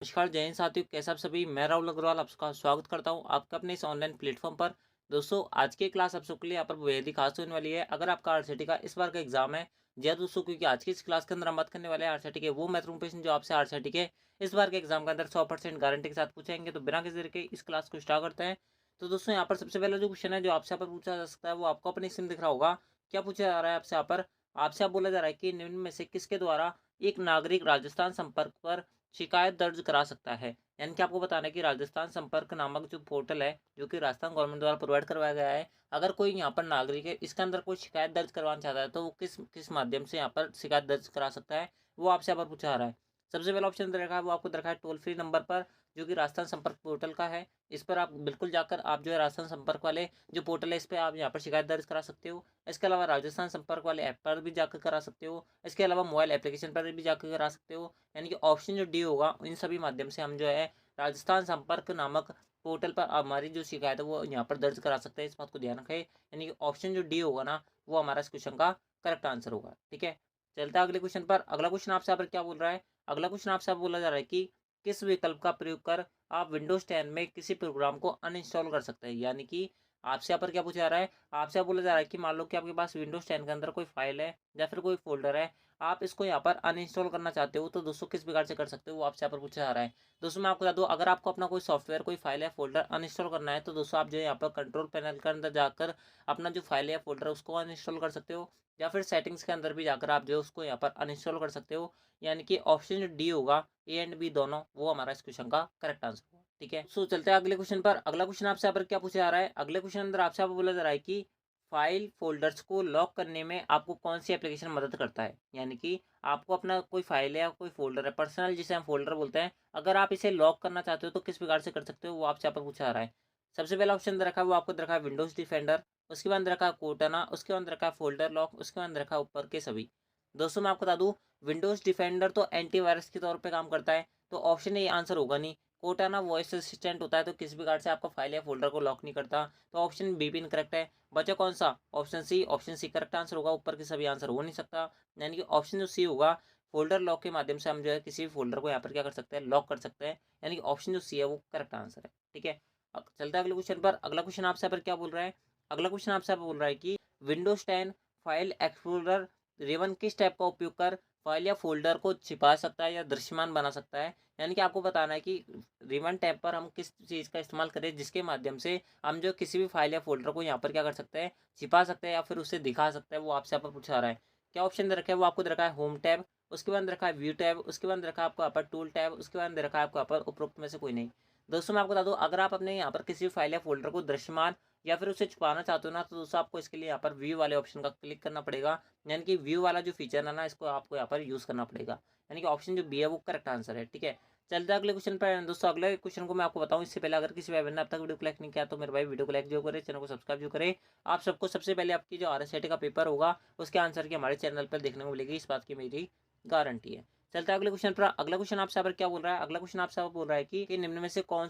नमस्कार जय हिंद साथियों, कैसे आप सभी। मैं राहुल अग्रवाल आपका स्वागत करता हूं आपका अपने इस ऑनलाइन प्लेटफॉर्म पर। दोस्तों, आज की क्लास आप सबके लिए यहाँ पर बेहद ही खास होने वाली है। अगर आपका आरसीटी का इस बार का एग्जाम है, जी हाँ दोस्तों, क्योंकि आज की इस क्लास के अंदर हम बात करने वाले हैं आरसीटी के वो महत्वपूर्ण प्रश्न जो आपसे आरसीटी के इस बार के एग्जाम के अंदर 100% गारंटी के साथ पूछेंगे। तो बिना किसी के इस क्लास को स्टार्ट करते हैं। तो दोस्तों, यहाँ पर सबसे पहला जो क्वेश्चन है जो आपसे यहाँ पर पूछा जा सकता है, वो आपको अपनी स्क्रीन दिख रहा होगा। क्या पूछा जा रहा है आपसे यहाँ पर? आपसे आप बोला जा रहा है कि निम्न में से किसके द्वारा एक नागरिक राजस्थान संपर्क पर शिकायत दर्ज करा सकता है। यानी कि आपको बताना है कि राजस्थान संपर्क नामक जो पोर्टल है, जो कि राजस्थान गवर्नमेंट द्वारा प्रोवाइड करवाया गया है, अगर कोई यहाँ पर नागरिक है, इसके अंदर कोई शिकायत दर्ज करवाना चाहता है, तो वो किस किस माध्यम से यहाँ पर शिकायत दर्ज करा सकता है, वो आपसे यहाँ पर पूछा जा रहा है। सबसे पहला ऑप्शन दे रखा है, वो आपको दे रखा है टोल फ्री नंबर पर, जो कि राजस्थान संपर्क पोर्टल का है। इस पर आप बिल्कुल जाकर आप जो है राजस्थान संपर्क वाले जो पोर्टल है, इस पर आप यहाँ पर शिकायत दर्ज करा सकते हो। इसके अलावा राजस्थान संपर्क वाले ऐप पर भी जाकर करा सकते हो। इसके अलावा मोबाइल एप्लीकेशन पर भी जाकर करा सकते हो। यानी कि ऑप्शन जो डी होगा, इन सभी माध्यम से हम जो है राजस्थान संपर्क नामक पोर्टल पर हमारी जो शिकायत है वो यहाँ पर दर्ज करा सकते हैं। इस बात को ध्यान रखें। यानी कि ऑप्शन जो डी होगा ना, वो हमारा इस क्वेश्चन का करेक्ट आंसर होगा। ठीक है, चलते हैं अगले क्वेश्चन पर। अगला क्वेश्चन आपसे यहाँ पर क्या बोल रहा है? अगला क्वेश्चन आपसे बोला जा रहा है कि किस विकल्प का प्रयोग कर आप विंडोज 10 में किसी प्रोग्राम को अनइंस्टॉल कर सकते हैं। यानी कि आपसे यहाँ पर क्या पूछा जा रहा है? आपसे यहाँ बोला जा रहा है कि मान लो कि आपके पास विंडोज 10 के अंदर कोई फाइल है या फिर कोई फोल्डर है, आप इसको यहाँ पर अनइंस्टॉल करना चाहते हो, तो दोस्तों किस प्रकार से कर सकते हो, वो आपसे यहाँ पर पूछा जा रहा है। दोस्तों, मैं आपको बता दूं, अगर आपको अपना कोई सॉफ्टवेयर, कोई फाइल या फोल्डर अनइंस्टॉल करना है, तो दोस्तों आप जो है यहाँ पर कंट्रोल पैनल के अंदर जाकर अपना जो फाइल या फोल्डर है उसको अनइंस्टॉल कर सकते हो, या फिर सेटिंग्स के अंदर भी जाकर आप जो है उसको यहाँ पर अनइंस्टॉल कर सकते हो। यानी कि ऑप्शन जो डी होगा, ए एंड बी दोनों, वो हमारा इस क्वेश्चन का करेक्ट आंसर होगा। ठीक है, सो चलते हैं अगले क्वेश्चन पर। अगला क्वेश्चन आपसे यहाँ पर क्या पूछा जा रहा है? अगले क्वेश्चन अंदर आपसे यहाँ पर बोला जा रहा है कि फाइल फोल्डर्स को लॉक करने में आपको कौन सी एप्लीकेशन मदद करता है। यानी कि आपको अपना कोई फाइल है या कोई फोल्डर है, पर्सनल जिसे हम फोल्डर बोलते हैं, अगर आप इसे लॉक करना चाहते हो तो किस प्रकार से कर सकते हो, वो आपसे यहाँ पर पूछा जा रहा है। सबसे पहला ऑप्शन दे रखा है, वो आपको दे रखा है विंडोज डिफेंडर। उसके बाद दे रखा है कोर्टाना। उसके बाद दे रखा है फोल्डर लॉक। उसके बाद दे रखा है ऊपर के सभी। दोस्तों, मैं आपको बता दूं, विंडोज डिफेंडर तो एंटीवायरस के तौर पे काम करता है, तो ऑप्शन ए आंसर होगा नहीं। कोर्टाना वॉइस असिस्टेंट होता है, तो किसी प्रकार से आपका फाइल या फोल्डर को लॉक नहीं करता, तो ऑप्शन बी भी इनकरेक्ट है। बचा कौन सा? Option C. Option C correct answer होगा, ऊपर के सभी आंसर हो नहीं सकता। यानी कि ऑप्शन जो सी होगा, फोल्डर लॉक के माध्यम से हम जो है किसी भी फोल्डर को यहाँ पर क्या कर सकते हैं, लॉक कर सकते हैं। यानी कि ऑप्शन जो सी है वो करेक्ट आंसर है। ठीक है, अब चलते हैं अगले क्वेश्चन पर। अगला क्वेश्चन आपसे यहाँ पर क्या बोल रहा है? अगला क्वेश्चन आपसे बोल रहा है कि विंडोज 10 फाइल एक्सप्लोरर रेवन किस टाइप का उपयोग कर फाइल या फोल्डर को छिपा सकता है या दृश्यमान बना सकता है। यानी कि आपको बताना है कि रिवन टैब पर हम किस चीज़ का इस्तेमाल करें जिसके माध्यम से हम जो किसी भी फाइल या फोल्डर को यहाँ पर क्या कर सकते हैं, छिपा सकते हैं या फिर उसे दिखा सकते हैं, वो आपसे यहाँ पर पूछा रहा है। क्या ऑप्शन दे रखा है? वो आपको दे रखा है होम टैब। उसके बाद दे रखा है व्यू टैब। उसके बाद दे रखा है आपको यहाँ पर टूल टैब। उसके बाद दे रखा है आपको यहाँ पर उपरोक्त में से कोई नहीं। दोस्तों, मैं आपको बता दूं, अगर आप अपने यहाँ पर किसी भी फाइल या फोल्डर को दृश्यमान या फिर उसे छुपाना चाहते हो ना, तो दोस्तों आपको इसके लिए यहाँ पर व्यू वाले ऑप्शन का क्लिक करना पड़ेगा। यानी कि व्यू वाला जो फीचर है ना, इसको आपको यहाँ पर यूज़ करना पड़ेगा। यानी कि ऑप्शन जो बी है वो करेक्ट आंसर है। ठीक है, चलते हैं अगले क्वेश्चन पर। दोस्तों, अगले क्वेश्चन को मैं आपको बताऊं इससे पहले, अगर किसी भाई ने अब तक वीडियो को लाइक नहीं किया, तो मेरे भाई वीडियो को लाइक जो करे, चैनल को सब्सक्राइब जो करे। आप सबको सबसे पहले आपकी जो आरएसआईटी का पेपर होगा उसके आंसर की हमारे चैनल पर देखने को मिलेगी, इस बात की मेरी गारंटी है। चलते हैं अगले क्वेश्चन पर। अगला क्वेश्चन आपसे यहाँ पर क्या बोल रहा है? अगला क्वेश्चन आपसे बोल रहा है कि निम्न में से कौन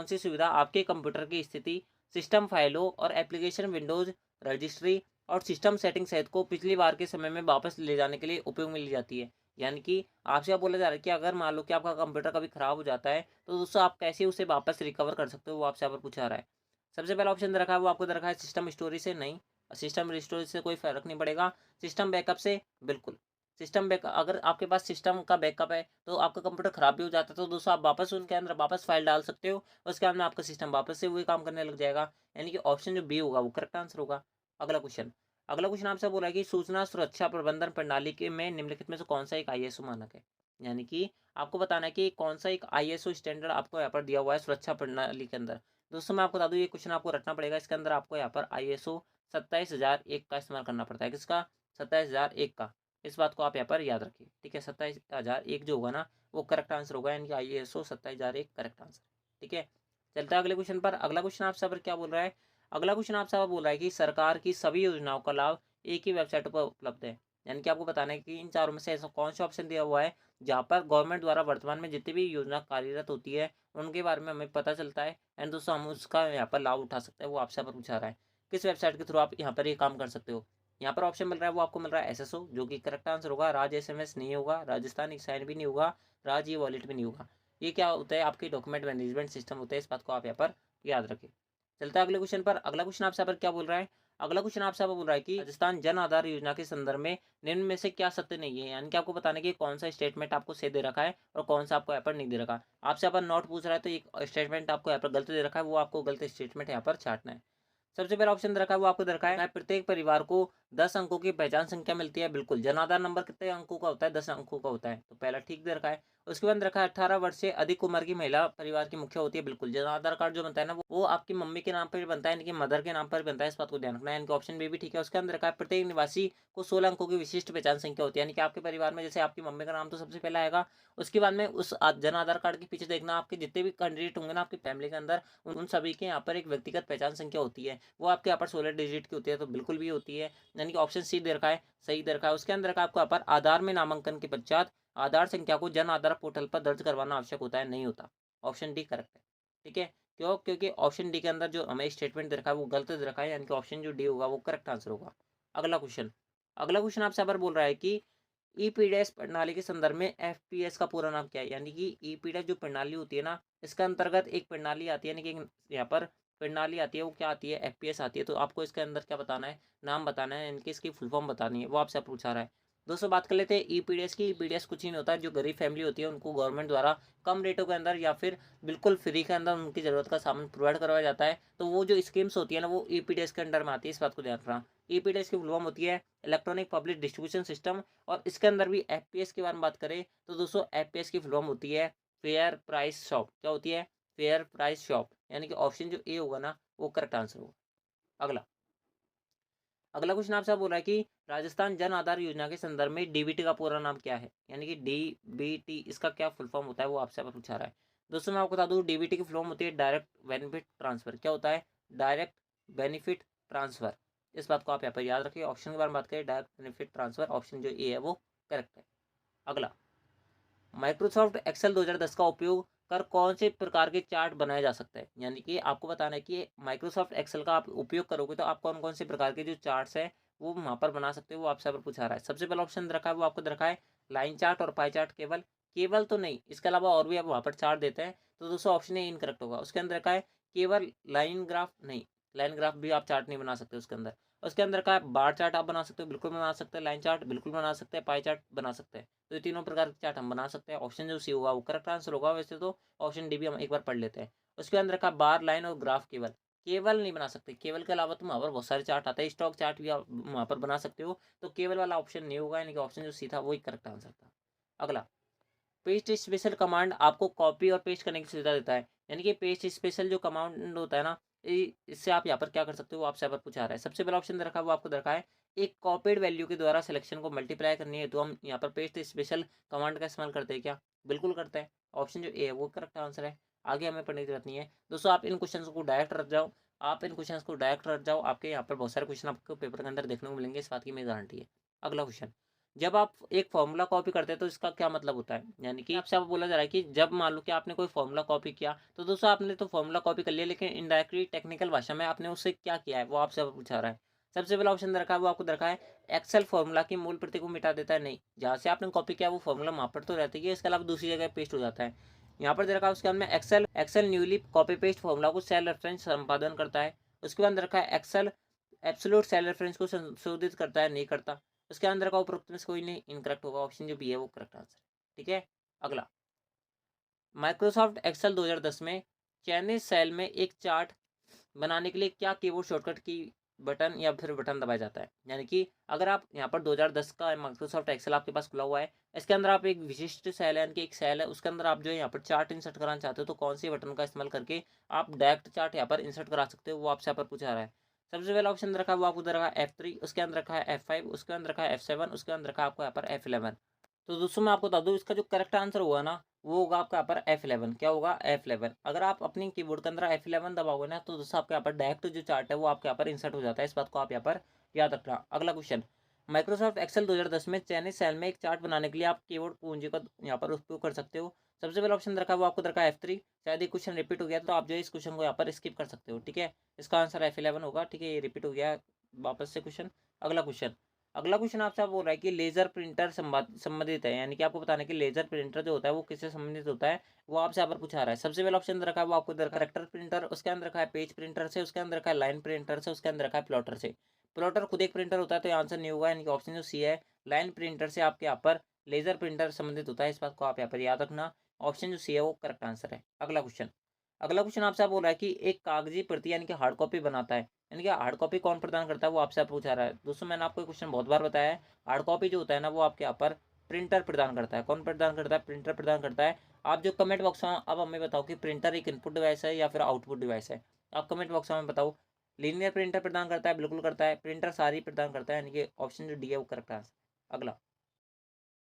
सी सुविधा आपके कंप्यूटर की स्थिति, सिस्टम फाइलों और एप्लीकेशन विंडोज रजिस्ट्री और सिस्टम सेटिंग सहित को पिछली बार के समय में वापस ले जाने के लिए उपयोग में ली जाती है। यानी कि आपसे आप बोला जा रहा है कि अगर मान लो कि आपका कंप्यूटर कभी खराब हो जाता है, तो दोस्तों आप कैसे उसे वापस रिकवर कर सकते हो, वो आपसे यहाँ पर पूछा रहा है। सबसे पहला ऑप्शन दे रखा है, वो आपको दे रखा है सिस्टम स्टोरेज से। नहीं, सिस्टम स्टोरेज से कोई फर्क नहीं पड़ेगा। सिस्टम बैकअप से, बिल्कुल। सिस्टम बैकअप, अगर आपके पास सिस्टम का बैकअप है तो आपका कंप्यूटर खराब भी हो जाता है, तो दोस्तों आप वापस उनके अंदर वापस फाइल डाल सकते हो, उसके बाद में आपका सिस्टम वापस से वही काम करने लग जाएगा। यानी कि ऑप्शन जो बी होगा वो करेक्ट आंसर होगा। अगला क्वेश्चन आपसे बोला है कि सूचना सुरक्षा प्रबंधन प्रणाली के में निम्नलिखित में से कौन सा एक आईएसओ मानक है। यानी कि आपको बताना है कि कौन सा एक आईएसओ स्टैंडर्ड आपको यहाँ पर दिया हुआ है सुरक्षा प्रणाली के अंदर। दोस्तों, मैं आपको बता दूं, ये क्वेश्चन आपको रटना पड़ेगा। इसके अंदर आपको यहाँ पर आईएसओ 27001 का इस्तेमाल करना पड़ता है। किसका? 27001 का। इस बात को आप यहाँ पर याद रखिए। ठीक है, 27001 जो होगा ना, वो करेक्ट आंसर होगा। यानी कि आईएसओ 27001 करेक्ट आंसर। ठीक है, चलता है अगले क्वेश्चन पर। अगला क्वेश्चन आपसे यहाँ पर क्या बोल रहा है? अगला क्वेश्चन आपसे बोल रहा है कि सरकार की सभी योजनाओं का लाभ एक ही वेबसाइट पर उपलब्ध है। यानी कि आपको बताना है कि इन चारों में से ऐसा कौन सा ऑप्शन दिया हुआ है जहाँ पर गवर्नमेंट द्वारा वर्तमान में जितनी भी योजना कार्यरत होती है उनके बारे में हमें पता चलता है, एंड दोस्तों हम उसका यहाँ पर लाभ उठा सकते हैं, वो आपसे यहाँ पर पूछा रहा है। किस वेबसाइट के थ्रू आप यहाँ पर ये काम कर सकते हो? यहाँ पर ऑप्शन मिल रहा है वो आपको मिल रहा है एसएसओ, जो कि करेक्ट आंसर होगा। राज एसएमएस नहीं होगा, राजस्थान साइन भी नहीं होगा, राज ई वॉलेट भी नहीं होगा। ये क्या होता है, आपके डॉक्यूमेंट मैनेजमेंट सिस्टम होता है, इस बात को आप यहाँ पर याद रखें। चलता है अगले क्वेश्चन पर। अगला क्वेश्चन आपसे यहाँ पर क्या बोल रहा है, अगला क्वेश्चन आपसे यहाँ पर बोल रहा है कि राजस्थान जन आधार योजना के संदर्भ में निम्न में से क्या सत्य नहीं है, यानी कि आपको बताना है कि कौन सा स्टेटमेंट आपको सही दे रखा है और कौन सा आपको यहाँ पर नहीं दे रखा। आपसे यहाँ पर नोट पूछ रहा है तो एक स्टेटमेंट आपको यहाँ पर गलत दे रखा है, वो आपको गलत स्टेटमेंट यहाँ पर छाटना है। सबसे पहला ऑप्शन दे रखा है वो आपको दे रखा है प्रत्येक परिवार को 10 अंकों की पहचान संख्या मिलती है। बिल्कुल, जन आधार नंबर कितने अंकों का होता है, 10 अंकों का होता है, तो पहला ठीक दे रखा है। उसके बाद रखा है 18 वर्ष से अधिक उम्र की महिला परिवार की मुखिया होती है। बिल्कुल, जन आधार कार्ड जो बनता है ना वो आपकी मम्मी के नाम पर बनता है, यानी कि मदर के नाम पर बनता है, इस बात को ध्यान रखना है। इनका ऑप्शन बी भी ठीक है। उसके अंदर रखा है प्रत्येक निवासी को 16 अंकों की विशिष्ट पहचान संख्या होती है, यानी कि आपके परिवार में जैसे आपकी मम्मी का नाम तो सबसे पहले आएगा, उसके बाद में उस जन आधार कार्ड के पीछे देखना आपके जितने भी कैंडिडेट होंगे ना आपकी फैमिली के अंदर, उन सभी के यहाँ पर एक व्यक्तिगत पहचान संख्या होती है, वो आपके यहाँ पर 16 डिजिट की होती है, तो बिल्कुल भी होती है, यानी कि ऑप्शन सी दे रखा है, सही दे रखा है। उसके अंदर का आपको यहाँ पर आधार में नामांकन के पश्चात आधार संख्या को जन आधार पोर्टल पर दर्ज करवाना आवश्यक होता है, नहीं होता। ऑप्शन डी करेक्ट है। ठीक है, क्यों, क्योंकि ऑप्शन डी के अंदर जो हमें स्टेटमेंट दे रखा है वो गलत दे रखा है, यानी कि ऑप्शन जो डी होगा वो करेक्ट आंसर होगा। अगला क्वेश्चन आपसे यहाँ पर बोल रहा है कि ईपीडीएस प्रणाली के संदर्भ में एफपीएस का पूरा नाम क्या है, यानी कि ईपीडीएस जो प्रणाली होती है ना, इसके अंतर्गत एक प्रणाली आती है, यानी कि यहाँ पर प्रणाली आती है, वो क्या आती है, एफपीएस आती है। तो आपको इसके अंदर क्या बताना है, नाम बताना है, यानी कि इसकी फुल फॉर्म बतानी है, वो आपसे पूछा रहा है। दोस्तों बात कर लेते हैं ईपीडीएस की। ईपीडीएस कुछ ही नहीं होता है, जो गरीब फैमिली होती है उनको गवर्नमेंट द्वारा कम रेटों के अंदर या फिर बिल्कुल फ्री के अंदर उनकी ज़रूरत का सामान प्रोवाइड करवाया जाता है, तो वो जो स्कीम्स होती है ना वो ईपीडीएस के अंडर में आती है, इस बात को ध्यान रखना। ईपीडीएस की फुल फॉर्म होती है इलेक्ट्रॉनिक पब्लिक डिस्ट्रीब्यूशन सिस्टम, और इसके अंदर भी एफपीएस के बारे में बात करें तो दोस्तों एफपीएस की फुल फॉर्म होती है फेयर प्राइस शॉप। क्या होती है, फेयर प्राइस शॉप, यानी कि ऑप्शन जो ए होगा ना वो करेक्ट आंसर होगा। अगला अगला क्वेश्चन आपसे बोल रहा है कि राजस्थान जन आधार योजना के संदर्भ में डीबीटी का पूरा नाम क्या है, यानी कि डीबीटी इसका क्या फुल फॉर्म होता है, वो आपसे पूछा रहा है। दोस्तों मैं आपको बता दूं डीबीटी की फुल फॉर्म होती है डायरेक्ट बेनिफिट ट्रांसफर। क्या होता है, डायरेक्ट बेनिफिट ट्रांसफर, इस बात को आप यहाँ पर याद रखिए। ऑप्शन के बारे में बात करें, डायरेक्ट बेनिफिट ट्रांसफर, ऑप्शन जो ए है वो करेक्ट है। अगला, माइक्रोसॉफ्ट एक्सेल 2010 का उपयोग कर कौन से प्रकार के चार्ट बनाए जा सकते हैं, यानी कि आपको बताना है कि माइक्रोसॉफ्ट एक्सेल का आप उपयोग करोगे तो आप कौन कौन से प्रकार के जो चार्ट्स हैं वो वहाँ पर बना सकते हो, वो आपसे पर पूछा रहा है। सबसे पहला ऑप्शन रखा है वो आपको रखा है लाइन चार्ट और पाई चार्ट। केवल केवल तो नहीं, इसके अलावा और भी आप वहाँ पर चार्ट देते हैं, तो दोस्तों ऑप्शन ए इनकरेक्ट होगा। उसके अंदर रखा है केवल लाइन ग्राफ, नहीं, लाइन ग्राफ भी आप चार्ट नहीं बना सकते उसके अंदर। उसके अंदर का बार चार्ट आप बना सकते हो, बिल्कुल बना सकते हैं, लाइन चार्ट बिल्कुल बना सकते हैं, पाई चार्ट बना सकते हैं, तो ये तीनों प्रकार के चार्ट हम बना सकते हैं। ऑप्शन जो सी होगा वो करेक्ट आंसर होगा। वैसे तो ऑप्शन डी भी हम एक बार पढ़ लेते हैं। उसके अंदर रखा बार, लाइन और ग्राफ। केवल केवल नहीं बना सकते, केवल के अलावा तुम वहाँ पर बहुत सारे चार्ट आते हैं, स्टॉक चार्ट भी आप वहाँ पर बना सकते हो, तो केवल वाला ऑप्शन नहीं होगा, यानी कि ऑप्शन जो सी था वही करेक्ट आंसर था। अगला, पेस्ट स्पेशल कमांड आपको कॉपी और पेस्ट करने की सुविधा देता है, यानी कि पेस्ट स्पेशल जो कमांड होता है ना, इससे आप यहाँ पर क्या कर सकते हो, आपसे यहाँ पर पूछा रहा है। सबसे पहला ऑप्शन रखा है वो आपको रखा है एक कॉपीड वैल्यू के द्वारा सिलेक्शन को मल्टीप्लाई करनी है, तो हम यहाँ पर पेस्ट स्पेशल कमांड का इस्तेमाल करते हैं क्या, बिल्कुल करते हैं। ऑप्शन जो ए है वो करेक्ट आंसर है। आगे हमें पढ़ने की जरूरत नहीं है दोस्तों, आप इन क्वेश्चन को डायरेक्ट रख जाओ, आपके यहाँ पर बहुत सारे क्वेश्चन आपको पेपर के अंदर देखने को मिलेंगे, इस बात की मेरी गारंटी है। अगला क्वेश्चन, जब आप एक फॉर्मूला कॉपी करते हैं तो इसका क्या मतलब होता है, यानी कि आपसे आप बोला जा रहा है कि जब मान लो कि आपने कोई फॉर्मूला कॉपी किया, तो दोस्तों आपने तो फॉर्मूला कॉपी कर लिया, लेकिन इनडायरेक्टली टेक्निकल भाषा में आपने उससे क्या किया है, वो आपसे पूछा रहा है। सबसे पहला ऑप्शन रखा है वो आपको रखा है एक्सेल फॉर्मूला की मूल प्रति को मिटा देता है, नहीं, जहाँ से आपने कॉपी किया वो फॉर्मूला वहाँ पर तो रहती है, इसके अलावा दूसरी जगह पेस्ट हो जाता है। यहाँ पर दे रखा है उसके अंदर Excel Excel newly copy paste formula को सेल रेफरेंस संपादन करता है। उसके बाद रखा है एक्सेल एब्सोल्यूट सेल रेफरेंस को संशोधित करता है, नहीं करता। उसके अंदर का उपरोक्त में से कोई नहीं, इनकरेक्ट होगा। ऑप्शन जो बी है वो करेक्ट आंसर है। ठीक है, अगला, माइक्रोसॉफ्ट एक्सेल 2010 में चयनित सेल में एक चार्ट बनाने के लिए क्या कीबोर्ड शॉर्टकट की बटन या फिर बटन दबाया जाता है, यानी कि अगर आप यहाँ पर 2010 का माइक्रोसॉफ्ट एक्सेल आपके पास खुला हुआ है, इसके अंदर आप एक विशिष्ट सेल है, यानी कि एक सेल है, उसके अंदर आप जो है यहाँ पर चार्ट इंसर्ट कराना चाहते हो, तो कौन सी बटन का इस्तेमाल करके आप डायरेक्ट चार्ट यहाँ पर इंसर्ट करा सकते हो, वो आपसे यहाँ पर पूछा रहा है। सबसे पहला ऑप्शन रखा है वो आपको रखा है F3, उसके अंदर रखा है F5, उसके अंदर रखा है F7, उसके अंदर रखा है आपको यहाँ पर F11। तो दोस्तों मैं आपको बता दूं इसका जो करेक्ट आंसर होगा ना वो होगा आपका यहाँ पर F11। क्या होगा, F11। अगर आप अपनी कीबोर्ड के अंदर F11 दबाओगे ना तो दोस्तों आपके यहाँ पर डायरेक्ट जो चार्ट है वो आपके यहाँ पर इंसर्ट हो जाता है, इस बात को आप यहाँ पर याद रखना। अगला क्वेश्चन, माइक्रोसॉफ्ट एक्सेल 2010 में चयनित सेल में एक चार्ट बनाने के लिए आप कीबोर्ड पूंजी का यहाँ पर उपयोग कर सकते हो। सबसे पहला ऑप्शन रखा है वो आपको रखा है F3। शायद ये क्वेश्चन रिपीट हो गया तो आप जो है इस क्वेश्चन को यहाँ पर स्किप कर सकते हो। ठीक है, इसका आंसर F11 होगा। ठीक है, ये रिपीट हो गया वापस से क्वेश्चन, अगला क्वेश्चन आपसे आप बोल रहा है कि लेजर प्रिंटर संबंधित है, यानी कि आपको बताना है कि लेजर प्रिंटर जो होता है वो किससे संबंधित होता है, वो आपसे यहाँ पर पूछा रहा है। सबसे पहला ऑप्शन रखा है वो आपको रखा है करेक्टर प्रिंटर, उसके अंदर रखा है पेज प्रिंटर से, उसके अंदर रखा है लाइन प्रिंटर से, उसके अंदर रखा है प्लॉटर से। प्लॉटर खुद एक प्रिंटर होता है तो आंसर नहीं होगा, यानी कि ऑप्शन जो सी है लाइन प्रिंटर से आपके यहाँ पर लेजर प्रिंटर संबंधित होता है, इस बात को आप यहाँ पर याद रखना। ऑप्शन जो सी है वो करेक्ट आंसर है। अगला क्वेश्चन आपसे आप बोल रहा है कि एक कागजी प्रति यानी कि हार्ड कॉपी बनाता है, यानी कि हार्ड कॉपी कौन प्रदान करता है, वो आपसे पूछा रहा है। दोस्तों मैंने आपको क्वेश्चन बहुत बार बताया है, हार्ड कॉपी जो होता है ना वो आपके यहाँ पर प्रिंटर प्रदान करता है। कौन प्रदान करता है? प्रिंटर प्रदान करता है। आप जो कमेंट बॉक्स में अब हमें बताओ कि प्रिंटर एक इनपुट डिवाइस है या फिर आउटपुट डिवाइस है। आप कमेंट बॉक्स में बताओ। लीनियर प्रिंटर प्रदान करता है, बिल्कुल करता है। प्रिंटर सारी प्रदान करता है, यानी कि ऑप्शन जो डी है वो करेक्ट आंसर। अगला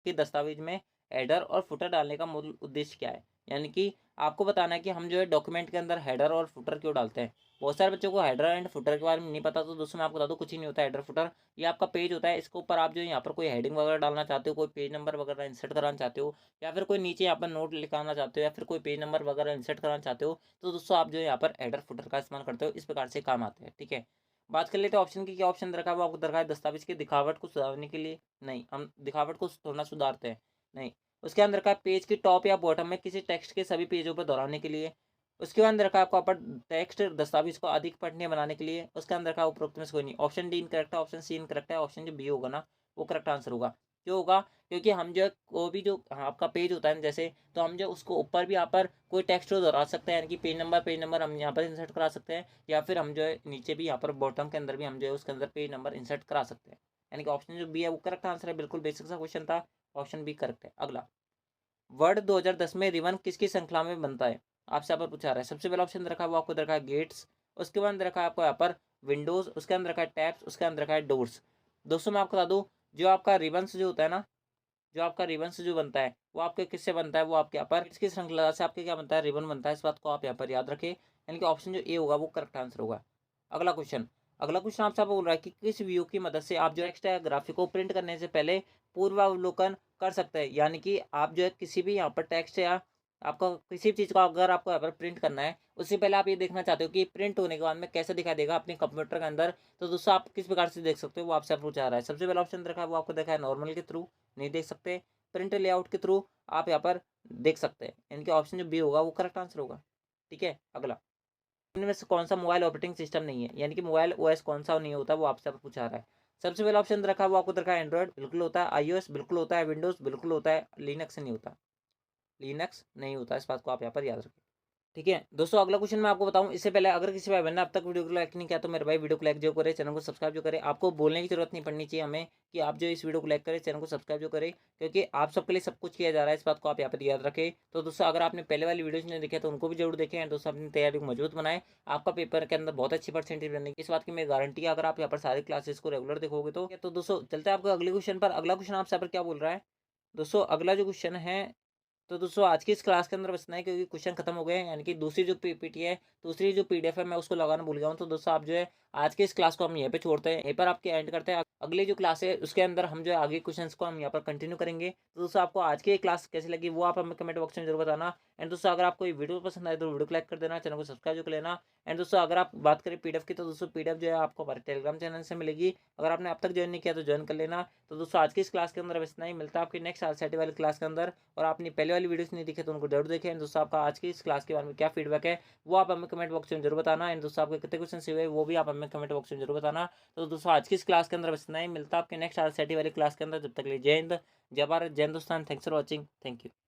कि दस्तावेज में हेडर और फुटर डालने का मूल उद्देश्य क्या है, यानी कि आपको बताना है कि हम जो है डॉक्यूमेंट के अंदर हेडर और फुटर क्यों डालते हैं। बहुत सारे बच्चों को हेडर एंड फुटर के बारे में नहीं पता, तो दोस्तों मैं आपको बता दूं कुछ ही नहीं होता हेडर फुटर। ये आपका पेज होता है, इसके ऊपर आप जो यहाँ पर कोई हेडिंग वगैरह डालना चाहते हो, कोई पेज नंबर वगैरह इंसर्ट कराना चाहते हो, या फिर कोई नीचे यहाँ पर नोट लिखाना चाहते हो, या फिर कोई पेज नंबर वगैरह इंसर्ट कराना चाहते हो, तो दोस्तों आप जो यहाँ पर हेडर फुटर का इस्तेमाल करते हो। इस प्रकार से काम आते हैं, ठीक है। बात कर लेते हैं ऑप्शन की। क्या ऑप्शन रखा है वो आपको रखा है दस्तावेज की दिखावट को सुधारने के लिए। नहीं, हम दिखावट को थोड़ा सुधारते हैं, नहीं। उसके अंदर रखा है पेज की टॉप या बॉटम में किसी टेक्स्ट के सभी पेजों पर दोहराने के लिए। उसके बाद रखा है आपको अपर टेक्स्ट दस्तावेज को अधिक पठनीय बनाने के लिए। उसके अंदर रखा है उपरोक्त में से कोई नहीं। ऑप्शन डी इनकरेक्ट है, ऑप्शन सी इनकरेक्ट है, ऑप्शन जो बी होगा ना वो करेक्ट आंसर होगा। क्यों होगा? क्योंकि हम जो है कोई भी जो आपका पेज होता है ना जैसे, तो हम जो उसको ऊपर भी यहाँ पर कोई टेक्स्ट को दोहरा सकते हैं, यानी कि पेज नंबर हम यहाँ पर इंसर्ट करा सकते हैं, या फिर हम जो है नीचे भी यहाँ पर बॉटम के अंदर भी हम जो है उसके अंदर पेज नंबर इंसर्ट करा सकते हैं। यानी कि ऑप्शन जो बी है वो करेक्ट आंसर है। बिल्कुल बेसिक सा क्वेश्चन था, ऑप्शन बी करेक्ट है। अगला वर्ड 2010 में रिबन किसकी श्रृंखला में बनता है, आपसे यहाँ पर पूछा रहा है। सबसे पहला ऑप्शन रखा है वो आपको रखा है गेट्स, उसके बाद रखा है आपको यहाँ पर विंडोज, उसके अंदर रखा है टैब्स, उसके अंदर रखा है डोर्स। दोस्तों मैं आपको बता दूं, जो आपका रिबन्स जो होता है ना, जो आपका रिबन्स जो बनता है वो आपके किससे बनता है, वो आपके यहाँ पर किसकी श्रृंखला से आपके क्या बनता है, रिबन बनता है। इस बात को आप यहाँ पर याद रखें, यानी कि ऑप्शन जो ए होगा वो करेक्ट आंसर होगा। अगला क्वेश्चन अगला क्वेश्चन आपसे बोल रहा है कि किस व्यू की मदद से आप जो टेक्स्ट या ग्राफिक को प्रिंट करने से पहले पूर्वावलोकन कर सकते हैं, यानी कि आप जो है किसी भी यहाँ पर टेक्स्ट या आपका किसी भी चीज़ को अगर आपको यहाँ पर प्रिंट करना है, उससे पहले आप ये देखना चाहते हो कि प्रिंट होने के बाद में कैसे दिखाई देगा अपने कंप्यूटर के अंदर, तो दोस्तों आप किस प्रकार से देख सकते हो वो आपसे पूछा रहा है। सबसे पहला ऑप्शन रखा है वो आपको देखा है नॉर्मल के थ्रू, नहीं देख सकते। प्रिंट लेआउट के थ्रू आप यहाँ पर देख सकते हैं, यानी कि ऑप्शन जो बी होगा वो करेक्ट आंसर होगा, ठीक है। अगला इनमें से कौन सा मोबाइल ऑपरेटिंग सिस्टम नहीं है, यानी कि मोबाइल ओएस कौन सा नहीं होता वो आपसे पूछा रहा है। सबसे पहला ऑप्शन रखा है वो आपको रखा है एंड्रॉइड, बिल्कुल होता है। आईओएस बिल्कुल होता है। विंडोज बिल्कुल होता है। लिनक्स नहीं होता, लिनक्स नहीं होता। इस बात को आप यहाँ पर याद रखें, ठीक है। दोस्तों अगला क्वेश्चन मैं आपको बताऊं इससे पहले, अगर किसी भाई बहन ने अब तक वीडियो को लाइक नहीं किया तो मेरे भाई वीडियो को लाइक जो करे, चैनल को सब्सक्राइब जो करे। आपको बोलने की जरूरत नहीं पड़नी चाहिए हमें कि आप जो इस वीडियो को लाइक करें, चैनल को सब्सक्राइब जो करे, क्योंकि आप सबके लिए सब कुछ किया जा रहा है। इस बात को आप यहाँ पर याद रखें। तो दोस्तों अगर आपने पहले वाली वीडियोज नहीं देखे तो उनको भी जरूर देखें। दोस्तों अपनी तैयारी को मजबूत बनाए, आपका पेपर के अंदर बहुत अच्छी परसेंटेज बनने की इस बात की मेरी गारंटी है, अगर आप यहाँ पर सारी क्लासेस को रेगुलर देखोगे तो दोस्तों चलते हैं आपको अगले क्वेश्चन पर। अगला क्वेश्चन आपसे यहाँ पर क्या बोल रहा है दोस्तों, अगला जो क्वेश्चन है, तो दोस्तों आज की इस क्लास के अंदर बस इतना ही, क्योंकि क्वेश्चन खत्म हो गए हैं। यानी कि दूसरी जो पीपीटी है, दूसरी जो पीडीएफ है, मैं उसको लगाना भूल गया हूँ। तो दोस्तों आप जो है आज की इस क्लास को हम यहीं पे छोड़ते हैं, यहीं पर आपके एंड करते हैं। अगली जो क्लास है उसके अंदर हम जो है आगे क्वेश्चंस को हम यहाँ पर कंटिन्यू करेंगे। तो दोस्तों आपको आज की क्लास कैसी लगी वो आप हमें कमेंट बॉक्स में जरूर बताना। एंड दोस्तों अगर आपको ये वीडियो पसंद आए तो वीडियो को लाइक कर देना, चैनल को सब्सक्राइब कर लेना। एंड दोस्तों अगर आप बात करें पीडीएफ की, तो दोस्तों पीडीएफ जो है आपको हमारे टेलीग्राम चैनल से मिलेगी। अगर आपने अब तक ज्वाइन नहीं किया तो ज्वाइन कर लेना। तो दोस्तों आज की इस क्लास के अंदर बस इतना ही, मिलता है आपकी नेक्स्ट आरसीटी वाली क्लास के अंदर। और आपने पहले वाली वीडियोस नहीं दिखे तो उनको जरूर देखें। दोस्तों आपका आज की इस क्लास के बारे में क्या फीडबैक है वो आप हमें कमेंट बॉक्स में जरूर बताना। एंड दोस्तों आपके कितने क्वेश्चन हुए वो भी आप हमें कमेंट बॉक्स में जरूर बताना। तो दोस्तों आज की इस क्लास के अंदर बस इतना ही, मिलता है आपके नेक्स्ट आरसीटी वाली क्लास के अंदर। जब तक के लिए जय हिंद, जय भारत, जय Hindustan. Thanks for watching, thank you.